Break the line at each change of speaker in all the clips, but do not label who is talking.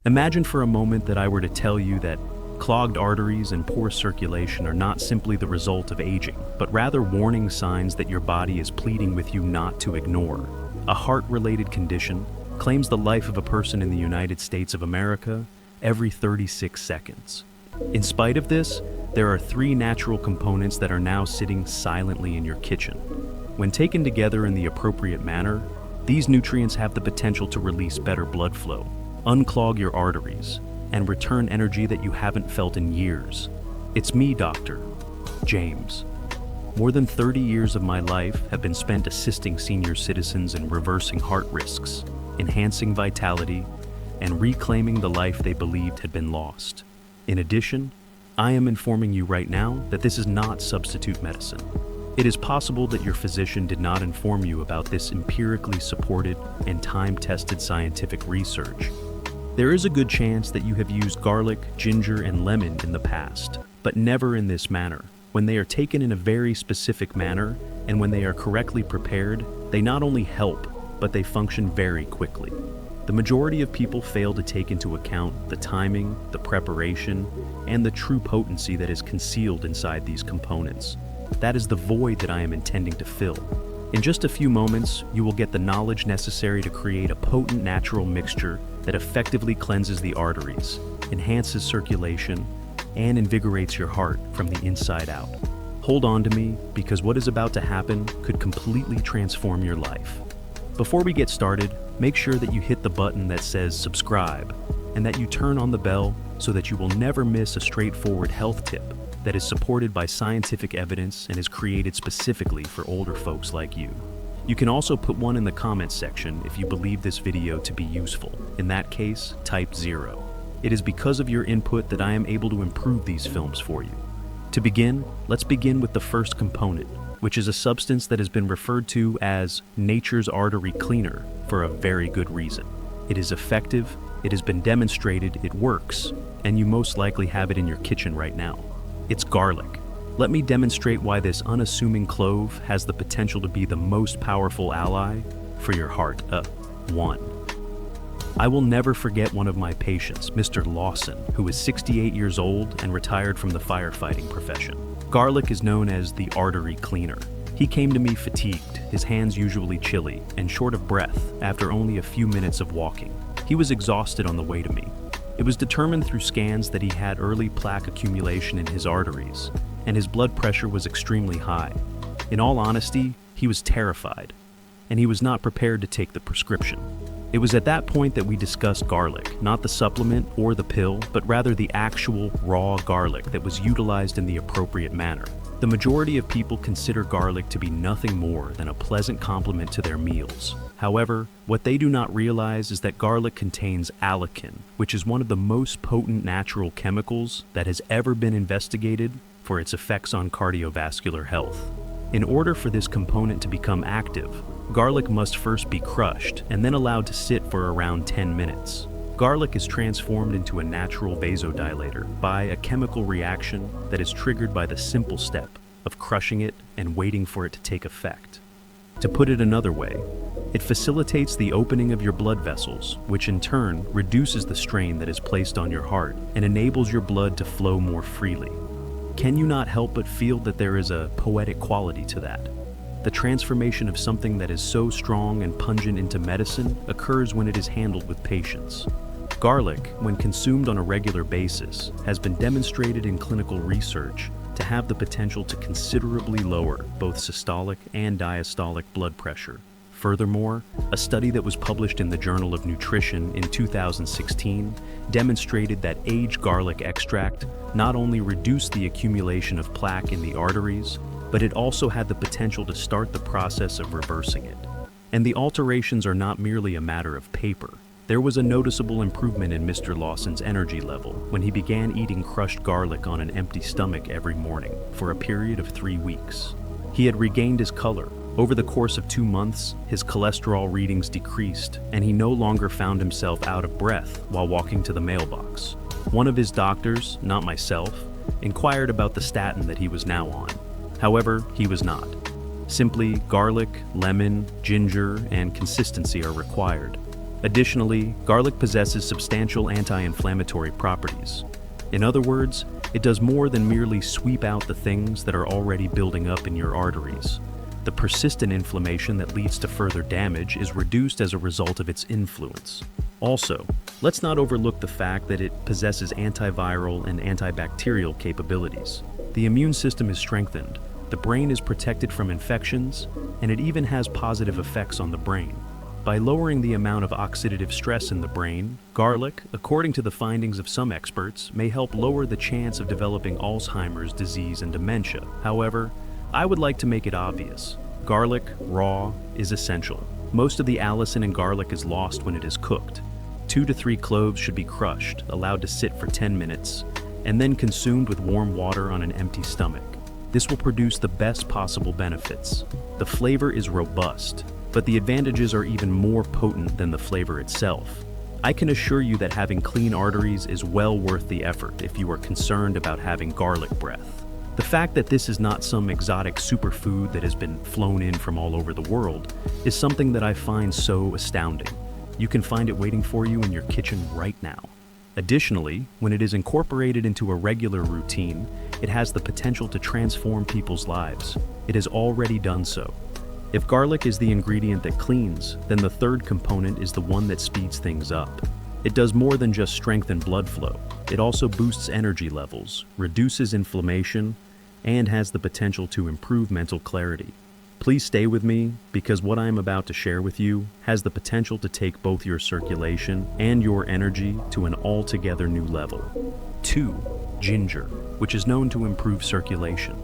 Imagine for a moment that I were to tell you that clogged arteries and poor circulation are not simply the result of aging, but rather warning signs that your body is pleading with you not to ignore. A heart-related condition claims the life of a person in the United States of America every 36 seconds. In spite of this, there are 3 natural components that are now sitting silently in your kitchen. When taken together in the appropriate manner, these nutrients have the potential to release better blood flow, unclog your arteries, and return energy that you haven't felt in years. It's me, Dr. James. More than 30 years of my life have been spent assisting senior citizens in reversing heart risks, enhancing vitality, and reclaiming the life they believed had been lost. In addition, I am informing you right now that this is not substitute medicine. It is possible that your physician did not inform you about this empirically supported and time-tested scientific research. There is a good chance that you have used garlic, ginger, and lemon in the past, but never in this manner. When they are taken in a very specific manner, and when they are correctly prepared, they not only help, but they function very quickly. The majority of people fail to take into account the timing, the preparation, and the true potency that is concealed inside these components. That is the void that I am intending to fill. In just a few moments, you will get the knowledge necessary to create a potent natural mixture that effectively cleanses the arteries, enhances circulation, and invigorates your heart from the inside out. Hold on to me, because what is about to happen could completely transform your life. Before we get started, make sure that you hit the button that says subscribe and that you turn on the bell so that you will never miss a straightforward health tip that is supported by scientific evidence and is created specifically for older folks like you. You can also put one in the comments section if you believe this video to be useful. In that case, type 0. It is because of your input that I am able to improve these films for you. To begin, let's begin with the first component, which is a substance that has been referred to as nature's artery cleaner for a very good reason. It is effective, it has been demonstrated, it works, and you most likely have it in your kitchen right now. It's garlic. Let me demonstrate why this unassuming clove has the potential to be the most powerful ally for your heart. 1. I will never forget one of my patients, Mr. Lawson, who is 68 years old and retired from the firefighting profession. Garlic is known as the artery cleaner. He came to me fatigued, his hands usually chilly, and short of breath after only a few minutes of walking. He was exhausted on the way to me. It was determined through scans that he had early plaque accumulation in his arteries, and his blood pressure was extremely high. In all honesty, he was terrified, and he was not prepared to take the prescription. It was at that point that we discussed garlic, not the supplement or the pill, but rather the actual raw garlic that was utilized in the appropriate manner. The majority of people consider garlic to be nothing more than a pleasant complement to their meals. However, what they do not realize is that garlic contains allicin, which is one of the most potent natural chemicals that has ever been investigated for its effects on cardiovascular health. In order for this component to become active, garlic must first be crushed and then allowed to sit for around 10 minutes. Garlic is transformed into a natural vasodilator by a chemical reaction that is triggered by the simple step of crushing it and waiting for it to take effect. To put it another way, it facilitates the opening of your blood vessels, which in turn reduces the strain that is placed on your heart and enables your blood to flow more freely. Can you not help but feel that there is a poetic quality to that? The transformation of something that is so strong and pungent into medicine occurs when it is handled with patience. Garlic, when consumed on a regular basis, has been demonstrated in clinical research to have the potential to considerably lower both systolic and diastolic blood pressure. Furthermore, a study that was published in the Journal of Nutrition in 2016 demonstrated that aged garlic extract not only reduced the accumulation of plaque in the arteries, but it also had the potential to start the process of reversing it. And the alterations are not merely a matter of paper. There was a noticeable improvement in Mr. Lawson's energy level when he began eating crushed garlic on an empty stomach every morning for a period of 3 weeks. He had regained his color. Over the course of 2 months, his cholesterol readings decreased, and he no longer found himself out of breath while walking to the mailbox. One of his doctors, not myself, inquired about the statin that he was now on. However, he was not. Simply garlic, lemon, ginger, and consistency are required. Additionally, garlic possesses substantial anti-inflammatory properties. In other words, it does more than merely sweep out the things that are already building up in your arteries. The persistent inflammation that leads to further damage is reduced as a result of its influence. Also, let's not overlook the fact that it possesses antiviral and antibacterial capabilities. The immune system is strengthened, the brain is protected from infections, and it even has positive effects on the brain. By lowering the amount of oxidative stress in the brain, garlic, according to the findings of some experts, may help lower the chance of developing Alzheimer's disease and dementia. However, I would like to make it obvious. Garlic, raw, is essential. Most of the allicin in garlic is lost when it is cooked. 2 to 3 cloves should be crushed, allowed to sit for 10 minutes, and then consumed with warm water on an empty stomach. This will produce the best possible benefits. The flavor is robust, but the advantages are even more potent than the flavor itself. I can assure you that having clean arteries is well worth the effort if you are concerned about having garlic breath. The fact that this is not some exotic superfood that has been flown in from all over the world is something that I find so astounding. You can find it waiting for you in your kitchen right now. Additionally, when it is incorporated into a regular routine, it has the potential to transform people's lives. It has already done so. If garlic is the ingredient that cleans, then the third component is the one that speeds things up. It does more than just strengthen blood flow. It also boosts energy levels, reduces inflammation, and has the potential to improve mental clarity. Please stay with me, because what I am about to share with you has the potential to take both your circulation and your energy to an altogether new level. 2. Ginger, which is known to improve circulation.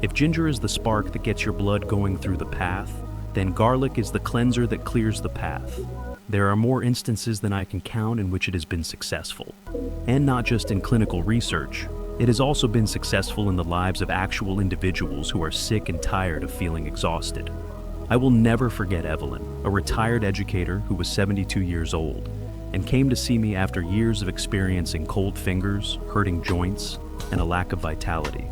If ginger is the spark that gets your blood going through the path, then garlic is the cleanser that clears the path. There are more instances than I can count in which it has been successful. And not just in clinical research, it has also been successful in the lives of actual individuals who are sick and tired of feeling exhausted. I will never forget Evelyn, a retired educator who was 72 years old, and came to see me after years of experiencing cold fingers, hurting joints, and a lack of vitality.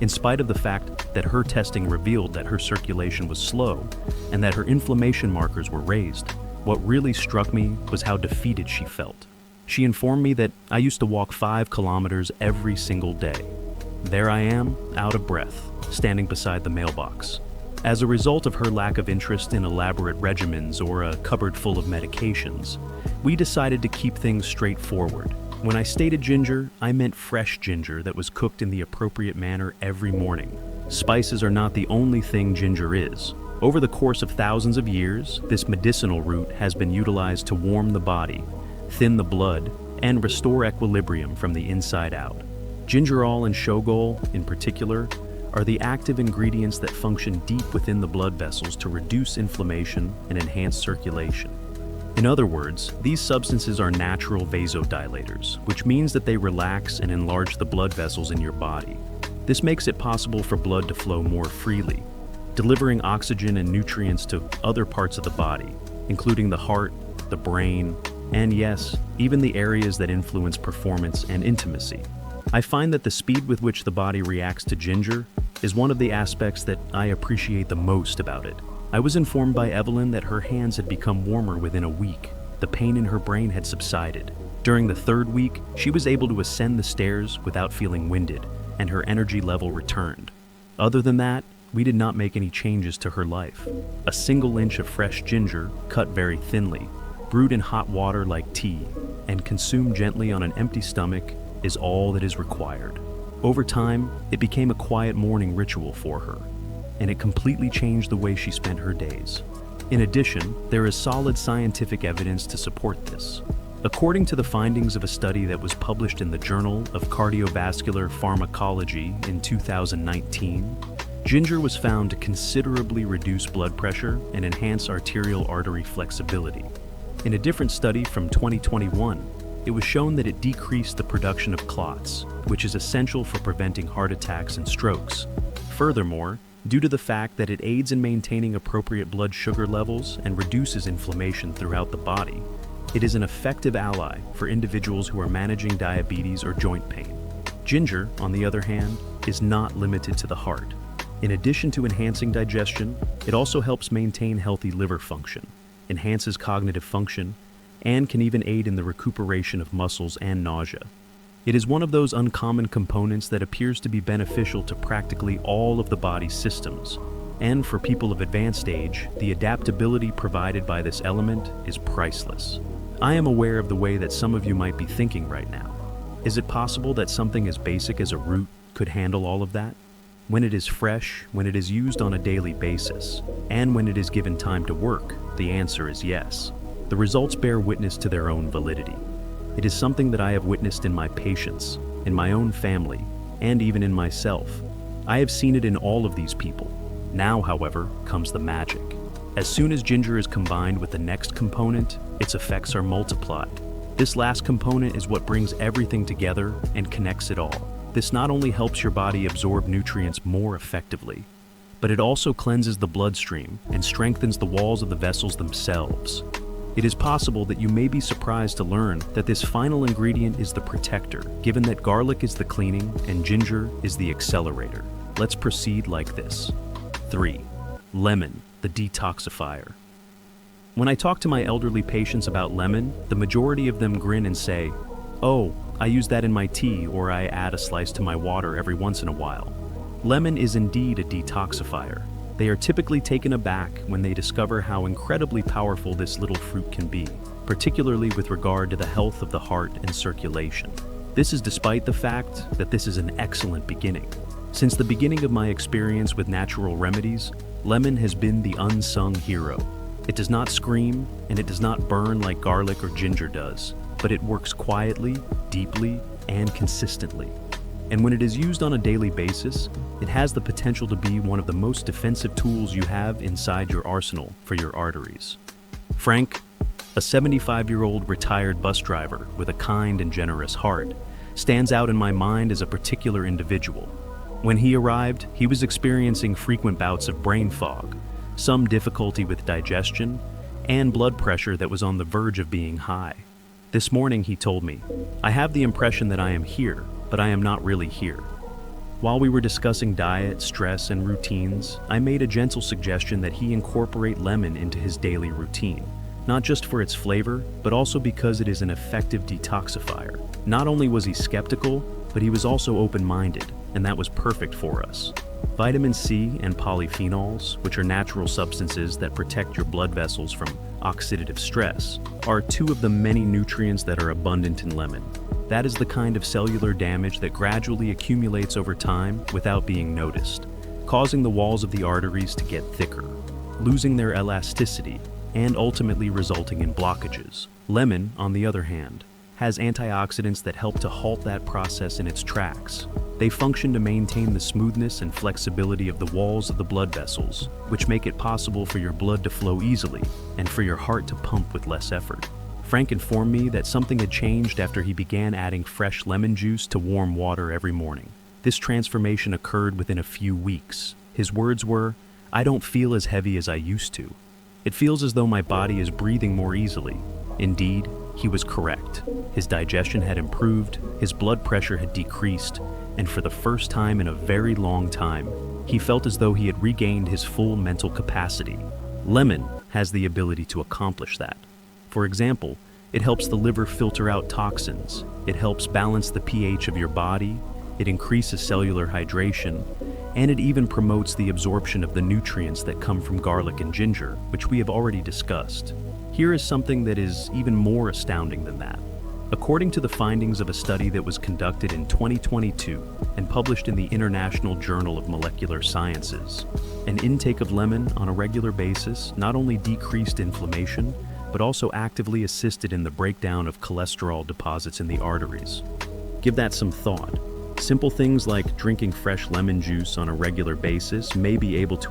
In spite of the fact that her testing revealed that her circulation was slow and that her inflammation markers were raised, what really struck me was how defeated she felt. She informed me that I used to walk 5 kilometers every single day. There I am, out of breath, standing beside the mailbox. As a result of her lack of interest in elaborate regimens or a cupboard full of medications, we decided to keep things straightforward. When I stated ginger, I meant fresh ginger that was cooked in the appropriate manner every morning. Spices are not the only thing ginger is. Over the course of thousands of years, this medicinal root has been utilized to warm the body, thin the blood, and restore equilibrium from the inside out. Gingerol and shogol, in particular, are the active ingredients that function deep within the blood vessels to reduce inflammation and enhance circulation. In other words, these substances are natural vasodilators, which means that they relax and enlarge the blood vessels in your body. This makes it possible for blood to flow more freely, delivering oxygen and nutrients to other parts of the body, including the heart, the brain, and yes, even the areas that influence performance and intimacy. I find that the speed with which the body reacts to ginger is one of the aspects that I appreciate the most about it. I was informed by Evelyn that her hands had become warmer within a week. The pain in her brain had subsided. During the 3rd week, she was able to ascend the stairs without feeling winded, and her energy level returned. Other than that, we did not make any changes to her life. A single inch of fresh ginger, cut very thinly, brewed in hot water like tea, and consumed gently on an empty stomach is all that is required. Over time, it became a quiet morning ritual for her, and it completely changed the way she spent her days. In addition, there is solid scientific evidence to support this. According to the findings of a study that was published in the Journal of Cardiovascular Pharmacology in 2019, ginger was found to considerably reduce blood pressure and enhance arterial artery flexibility. In a different study from 2021, it was shown that it decreased the production of clots, which is essential for preventing heart attacks and strokes. Furthermore, due to the fact that it aids in maintaining appropriate blood sugar levels and reduces inflammation throughout the body, it is an effective ally for individuals who are managing diabetes or joint pain. Ginger, on the other hand, is not limited to the heart. In addition to enhancing digestion, it also helps maintain healthy liver function, enhances cognitive function, and can even aid in the recuperation of muscles and nausea. It is one of those uncommon components that appears to be beneficial to practically all of the body's systems. And for people of advanced age, the adaptability provided by this element is priceless. I am aware of the way that some of you might be thinking right now. Is it possible that something as basic as a root could handle all of that? When it is fresh, when it is used on a daily basis, and when it is given time to work, the answer is yes. The results bear witness to their own validity. It is something that I have witnessed in my patients, in my own family, and even in myself. I have seen it in all of these people. Now, however, comes the magic. As soon as ginger is combined with the next component, its effects are multiplied. This last component is what brings everything together and connects it all. This not only helps your body absorb nutrients more effectively, but it also cleanses the bloodstream and strengthens the walls of the vessels themselves. It is possible that you may be surprised to learn that this final ingredient is the protector, given that garlic is the cleaning and ginger is the accelerator. Let's proceed like this. 3. Lemon, the detoxifier. When I talk to my elderly patients about lemon, the majority of them grin and say, "Oh, I use that in my tea, or I add a slice to my water every once in a while." Lemon is indeed a detoxifier. They are typically taken aback when they discover how incredibly powerful this little fruit can be, particularly with regard to the health of the heart and circulation. This is despite the fact that this is an excellent beginning. Since the beginning of my experience with natural remedies, lemon has been the unsung hero. It does not scream, and it does not burn like garlic or ginger does, but it works quietly, deeply, and consistently. And when it is used on a daily basis, it has the potential to be one of the most defensive tools you have inside your arsenal for your arteries. Frank, a 75-year-old retired bus driver with a kind and generous heart, stands out in my mind as a particular individual. When he arrived, he was experiencing frequent bouts of brain fog, some difficulty with digestion, and blood pressure that was on the verge of being high. This morning, he told me, "I have the impression that I am here, but I am not really here." While we were discussing diet, stress, and routines, I made a gentle suggestion that he incorporate lemon into his daily routine, not just for its flavor, but also because it is an effective detoxifier. Not only was he skeptical, but he was also open-minded, and that was perfect for us. Vitamin C and polyphenols, which are natural substances that protect your blood vessels from oxidative stress, are two of the many nutrients that are abundant in lemon. That is the kind of cellular damage that gradually accumulates over time without being noticed, causing the walls of the arteries to get thicker, losing their elasticity, and ultimately resulting in blockages. Lemon, on the other hand, has antioxidants that help to halt that process in its tracks. They function to maintain the smoothness and flexibility of the walls of the blood vessels, which make it possible for your blood to flow easily and for your heart to pump with less effort. Frank informed me that something had changed after he began adding fresh lemon juice to warm water every morning. This transformation occurred within a few weeks. His words were, "I don't feel as heavy as I used to. It feels as though my body is breathing more easily." Indeed, he was correct. His digestion had improved, his blood pressure had decreased, and for the first time in a very long time, he felt as though he had regained his full mental capacity. Lemon has the ability to accomplish that. For example, it helps the liver filter out toxins, it helps balance the pH of your body, it increases cellular hydration, and it even promotes the absorption of the nutrients that come from garlic and ginger, which we have already discussed. Here is something that is even more astounding than that. According to the findings of a study that was conducted in 2022 and published in the International Journal of Molecular Sciences, an intake of lemon on a regular basis not only decreased inflammation, but also actively assisted in the breakdown of cholesterol deposits in the arteries. Give that some thought. Simple things like drinking fresh lemon juice on a regular basis may be able to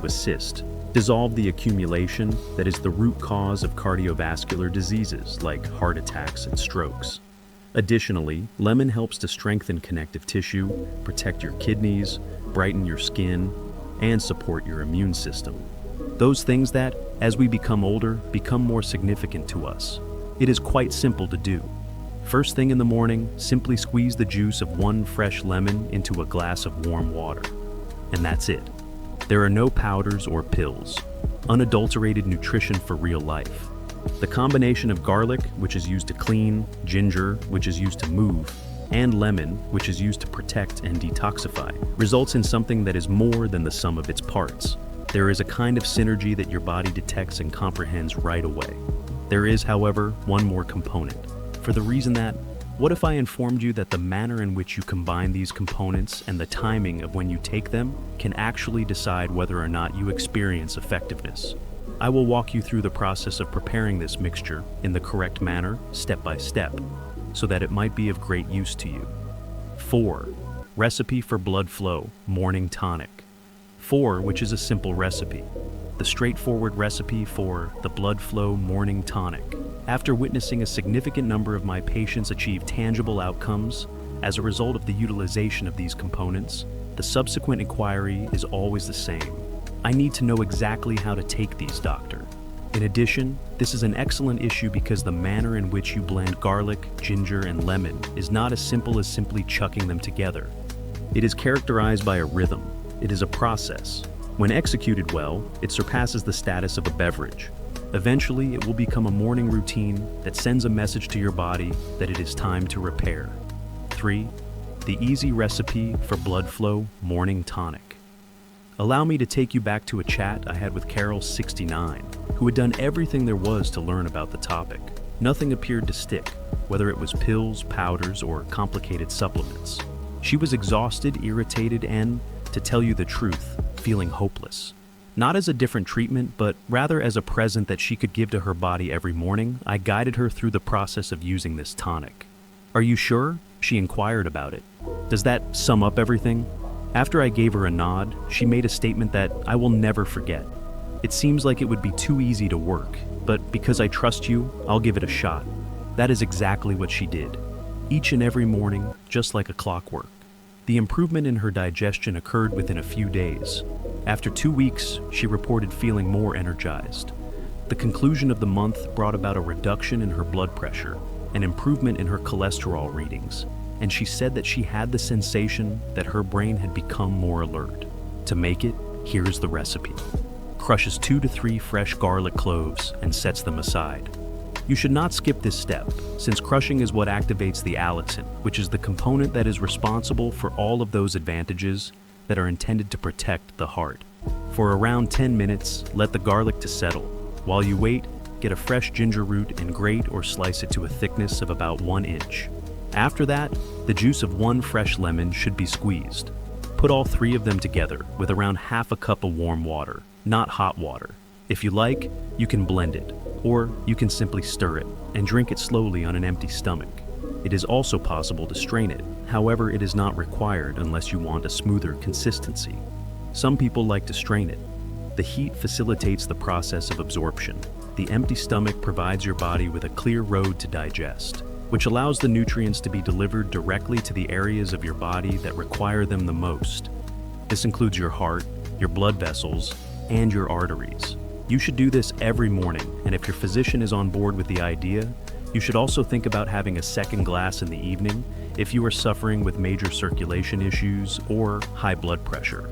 dissolve the accumulation that is the root cause of cardiovascular diseases like heart attacks and strokes. Additionally, lemon helps to strengthen connective tissue, protect your kidneys, brighten your skin, and support your immune system. Those things that, as we become older, become more significant to us. It is quite simple to do. First thing in the morning, simply squeeze the juice of one fresh lemon into a glass of warm water. And that's it. There are no powders or pills. Unadulterated nutrition for real life. The combination of garlic, which is used to clean, ginger, which is used to move, and lemon, which is used to protect and detoxify, results in something that is more than the sum of its parts. There is a kind of synergy that your body detects and comprehends right away. There is, however, one more component. For the reason that, what if I informed you that the manner in which you combine these components and the timing of when you take them can actually decide whether or not you experience effectiveness? I will walk you through the process of preparing this mixture in the correct manner, step by step, so that it might be of great use to you. 4. Recipe for blood flow, morning tonic. 4, which is a simple recipe. The straightforward recipe for the blood flow morning tonic. After witnessing a significant number of my patients achieve tangible outcomes as a result of the utilization of these components, the subsequent inquiry is always the same. I need to know exactly how to take these, doctor. In addition, this is an excellent issue because the manner in which you blend garlic, ginger, and lemon is not as simple as simply chucking them together. It is characterized by a rhythm. It is a process. When executed well, it surpasses the status of a beverage. Eventually, it will become a morning routine that sends a message to your body that it is time to repair. 3. The easy recipe for blood flow morning tonic. Allow me to take you back to a chat I had with Carol, 69, who had done everything there was to learn about the topic. Nothing appeared to stick, whether it was pills, powders, or complicated supplements. She was exhausted, irritated, and, to tell you the truth, feeling hopeless. Not as a different treatment, but rather as a present that she could give to her body every morning, I guided her through the process of using this tonic. "Are you sure?" she inquired about it. "Does that sum up everything?" After I gave her a nod, she made a statement that I will never forget. "It seems like it would be too easy to work, but because I trust you, I'll give it a shot." That is exactly what she did. Each and every morning, just like a clockwork. The improvement in her digestion occurred within a few days. After 2 weeks, she reported feeling more energized. The conclusion of the month brought about a reduction in her blood pressure, an improvement in her cholesterol readings, and she said that she had the sensation that her brain had become more alert. To make it, here is the recipe. Crushes 2 to 3 fresh garlic cloves and sets them aside. You should not skip this step, since crushing is what activates the allicin, which is the component that is responsible for all of those advantages that are intended to protect the heart. For around 10 minutes, let the garlic to settle. While you wait, get a fresh ginger root and grate or slice it to a thickness of about 1 inch. After that, the juice of 1 fresh lemon should be squeezed. Put all 3 of them together with around half a cup of warm water, not hot water. If you like, you can blend it, or you can simply stir it and drink it slowly on an empty stomach. It is also possible to strain it, however, it is not required unless you want a smoother consistency. Some people like to strain it. The heat facilitates the process of absorption. The empty stomach provides your body with a clear road to digest, which allows the nutrients to be delivered directly to the areas of your body that require them the most. This includes your heart, your blood vessels, and your arteries. You should do this every morning, and if your physician is on board with the idea, you should also think about having a second glass in the evening if you are suffering with major circulation issues or high blood pressure.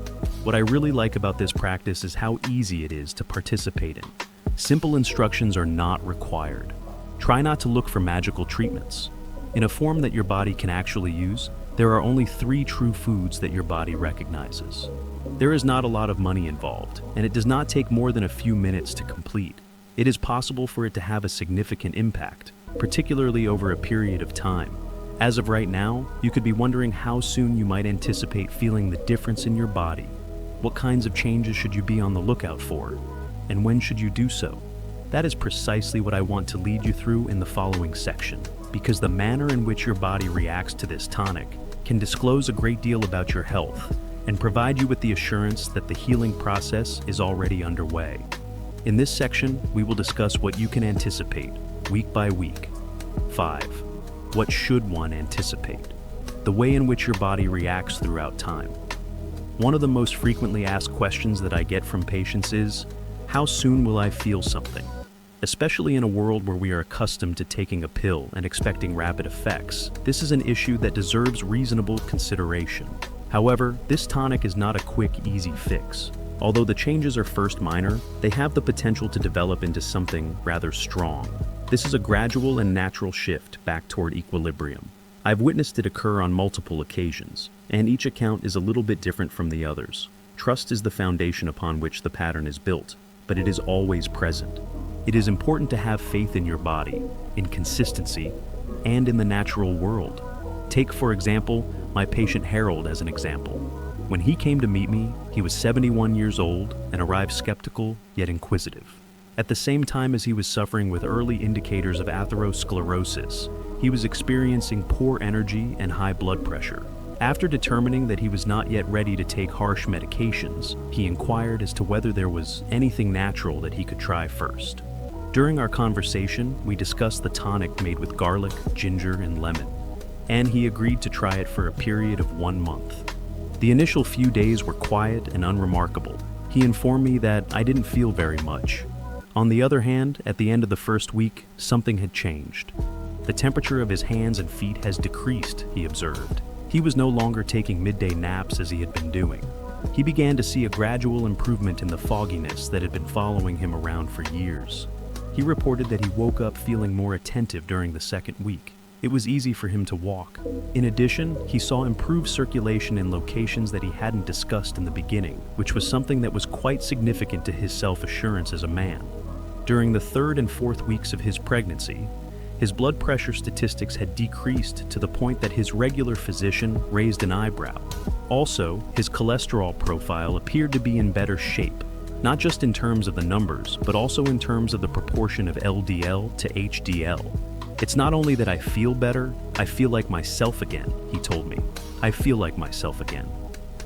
What I really like about this practice is how easy it is to participate in. Simple instructions are not required. Try not to look for magical treatments. In a form that your body can actually use, there are only 3 true foods that your body recognizes. There is not a lot of money involved, and it does not take more than a few minutes to complete. It is possible for it to have a significant impact, particularly over a period of time. As of right now, you could be wondering how soon you might anticipate feeling the difference in your body. What kinds of changes should you be on the lookout for? And when should you do so? That is precisely what I want to lead you through in the following section, because the manner in which your body reacts to this tonic can disclose a great deal about your health and provide you with the assurance that the healing process is already underway. In this section, we will discuss what you can anticipate, week by week. 5. What should one anticipate? The way in which your body reacts throughout time. One of the most frequently asked questions that I get from patients is, how soon will I feel something? Especially in a world where we are accustomed to taking a pill and expecting rapid effects, this is an issue that deserves reasonable consideration. However, this tonic is not a quick, easy fix. Although the changes are first minor, they have the potential to develop into something rather strong. This is a gradual and natural shift back toward equilibrium. I've witnessed it occur on multiple occasions, and each account is a little bit different from the others. Trust is the foundation upon which the pattern is built, but it is always present. It is important to have faith in your body, in consistency, and in the natural world. Take, for example, my patient Harold as an example. When he came to meet me, he was 71 years old and arrived skeptical yet inquisitive. At the same time as he was suffering with early indicators of atherosclerosis, he was experiencing poor energy and high blood pressure. After determining that he was not yet ready to take harsh medications, he inquired as to whether there was anything natural that he could try first. During our conversation, we discussed the tonic made with garlic, ginger, and lemon, and he agreed to try it for a period of 1 month. The initial few days were quiet and unremarkable. He informed me that I didn't feel very much. On the other hand, at the end of the first week, something had changed. The temperature of his hands and feet has decreased, he observed. He was no longer taking midday naps as he had been doing. He began to see a gradual improvement in the fogginess that had been following him around for years. He reported that he woke up feeling more attentive during the second week. It was easy for him to walk. In addition, he saw improved circulation in locations that he hadn't discussed in the beginning, which was something that was quite significant to his self-assurance as a man. During the third and fourth weeks of his pregnancy, his blood pressure statistics had decreased to the point that his regular physician raised an eyebrow. Also, his cholesterol profile appeared to be in better shape, not just in terms of the numbers, but also in terms of the proportion of LDL to HDL. It's not only that I feel better, I feel like myself again, he told me. I feel like myself again.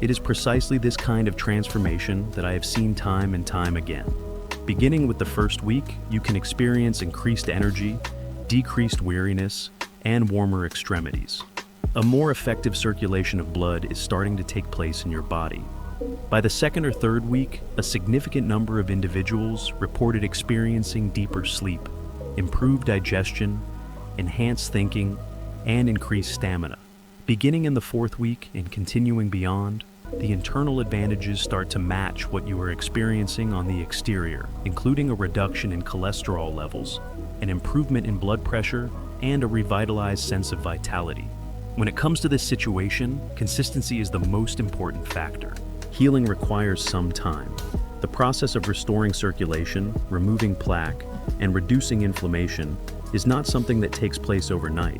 It is precisely this kind of transformation that I have seen time and time again. Beginning with the first week, you can experience increased energy, decreased weariness, and warmer extremities. A more effective circulation of blood is starting to take place in your body. By the second or third week, a significant number of individuals reported experiencing deeper sleep, improved digestion, enhanced thinking, and increased stamina. Beginning in the fourth week and continuing beyond, the internal advantages start to match what you are experiencing on the exterior, including a reduction in cholesterol levels, an improvement in blood pressure, and a revitalized sense of vitality. When it comes to this situation, consistency is the most important factor. Healing requires some time. The process of restoring circulation, removing plaque, and reducing inflammation is not something that takes place overnight,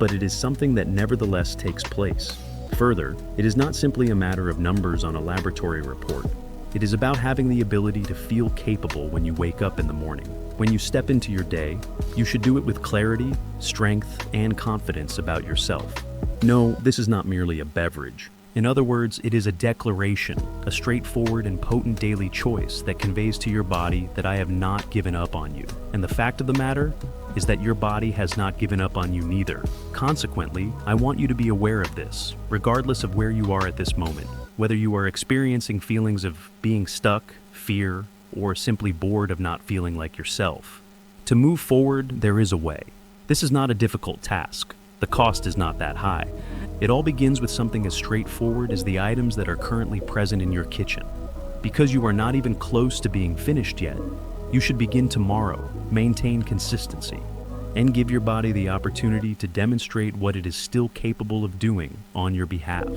but it is something that nevertheless takes place. Further, it is not simply a matter of numbers on a laboratory report. It is about having the ability to feel capable when you wake up in the morning. When you step into your day, you should do it with clarity, strength, and confidence about yourself. No, this is not merely a beverage. In other words, it is a declaration, a straightforward and potent daily choice that conveys to your body that I have not given up on you. And the fact of the matter is that your body has not given up on you neither. Consequently, I want you to be aware of this, regardless of where you are at this moment. Whether you are experiencing feelings of being stuck, fear, or simply bored of not feeling like yourself. To move forward, there is a way. This is not a difficult task. The cost is not that high. It all begins with something as straightforward as the items that are currently present in your kitchen. Because you are not even close to being finished yet, you should begin tomorrow, maintain consistency, and give your body the opportunity to demonstrate what it is still capable of doing on your behalf.